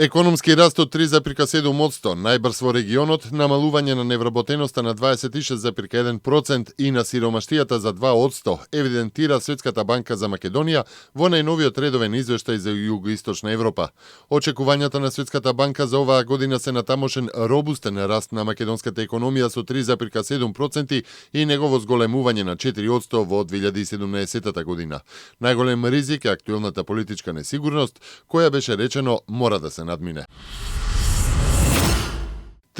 Економски раст од 3,7%, најбрз во регионот, намалување на невработеноста на 26,1% и на сиромаштијата за 2%, евидентира Светската банка за Македонија во најновиот редовен извештај за Југоисточна Европа. Очекувањата на Светската банка за оваа година се на тамошен робустен раст на македонската економија со 3,7% и негово зголемување на 4% во 2017 година. Најголем ризик е актуелната политичка несигурност, која беше речено мора да се надмине.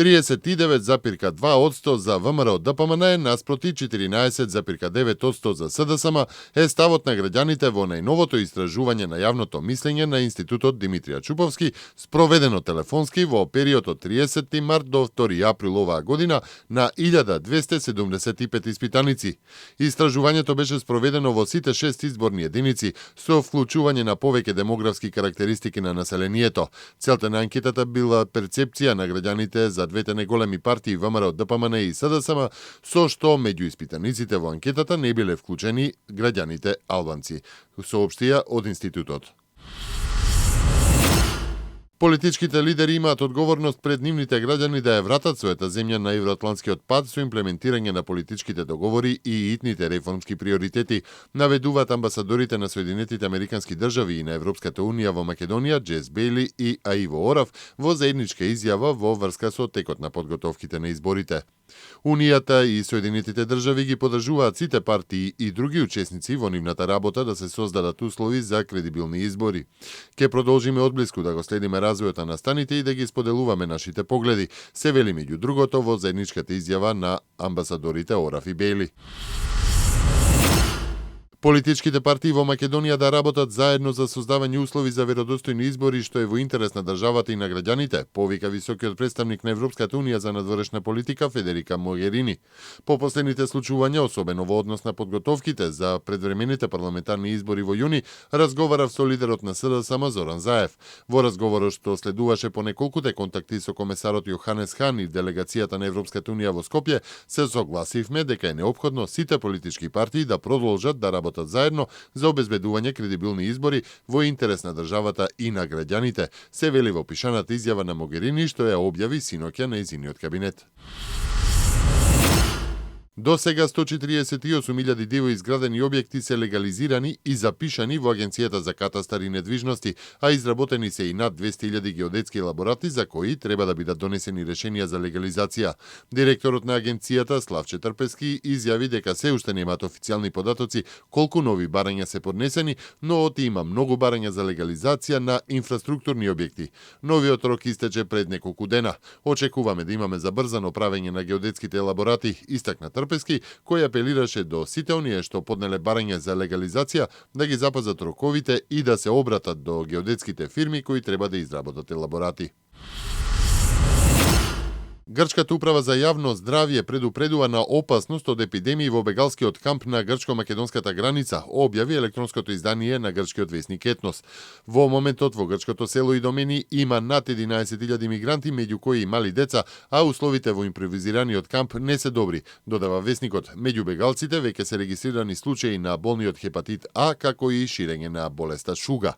39,2% за ВМРО ДПМН наспроти 14,9% за СДСМ е ставот на граѓаните во најновото истражување на јавното мислење на Институтот Димитрија Чуповски, спроведено телефонски во период од 30 март до 2 април оваа година на 1275 испитаници. Истражувањето беше спроведено во сите 6 изборни единици со вклучување на повеќе демографски карактеристики на населението. Целта на анкетата била перцепција на граѓаните за двете неголеми партии ВМРО ДПМН и СДСМ, со што меѓу испитаниците во анкетата не биле вклучени граѓаните албанци, соопштија од институтот. Политичките лидери имаат одговорност пред нивните граѓани да ја вратат својата земја на евроатлантскиот пат со имплементирање на политичките договори и итните реформски приоритети, наведуваат амбасадорите на Соединетите Американски држави и на Европската унија во Македонија, Джес Бейли и Аиво Орав, во заедничка изјава во врска со текот на подготовките на изборите. Унијата и Соединетите држави ги подржуваат сите партии и други учесници во нивната работа да се создадат услови за кредибилни избори. Ке продолжиме одблиску да го следиме развојот на станите и да ги споделуваме нашите погледи, се вели меѓу другото во заедничката изјава на амбасадорите Орав и Бейли. Политичките партии во Македонија да работат заедно за создавање услови за веродостојни избори што е во интерес на државата и на граѓаните, повика високиот представник на Европската унија за надворешна политика Федерика Могерини. По последните случувања, особено во однос на подготовките за предвремените парламентарни избори во јуни, разговарав со лидерот на СДСМ Зоран Заев. Во разговорот што следуваше по неколкуте контакти со комесарот Јоханес Хан и делегацијата на Европската унија во Скопје, се согласивме дека е неопходно сите политички партии да продолжат да работат заедно за обезбедување кредибилни избори во интерес на државата и на граѓаните, се вели во пишаната изјава на Могерини што ја објави синоќа нејзиниот кабинет. До сега 148.000 диво изградени објекти се легализирани и запишани во Агенцијата за катастар и недвижности, а изработени се и над 200.000 геодетски елаборати за кои треба да бидат донесени решенија за легализација. Директорот на агенцијата Славче Трпески изјави дека се уште немаат официјални податоци колку нови барања се поднесени, но оти има многу барања за легализација на инфраструктурни објекти. Новиот рок истече пред неколку дена. Очекуваме да имаме забрзано правење на геодетските елаборати, истакна Трпески, кој апелираше до сите оние што поднеле барање за легализација да ги запазат роковите и да се обратат до геодетските фирми кои треба да изработат елаборати. Грчката управа за јавно здравје предупредува на опасност од епидемии во бегалскиот камп на грчко-македонската граница, објави електронското издание на грчкиот весник Етнос. Во моментот во грчкото село Идомени има над 11.000 мигранти, меѓу кои и мали деца, а условите во импровизираниот камп не се добри, додава весникот. Меѓу бегалците веќе се регистрирани случаи на болниот хепатит А, како и ширење на болеста шуга.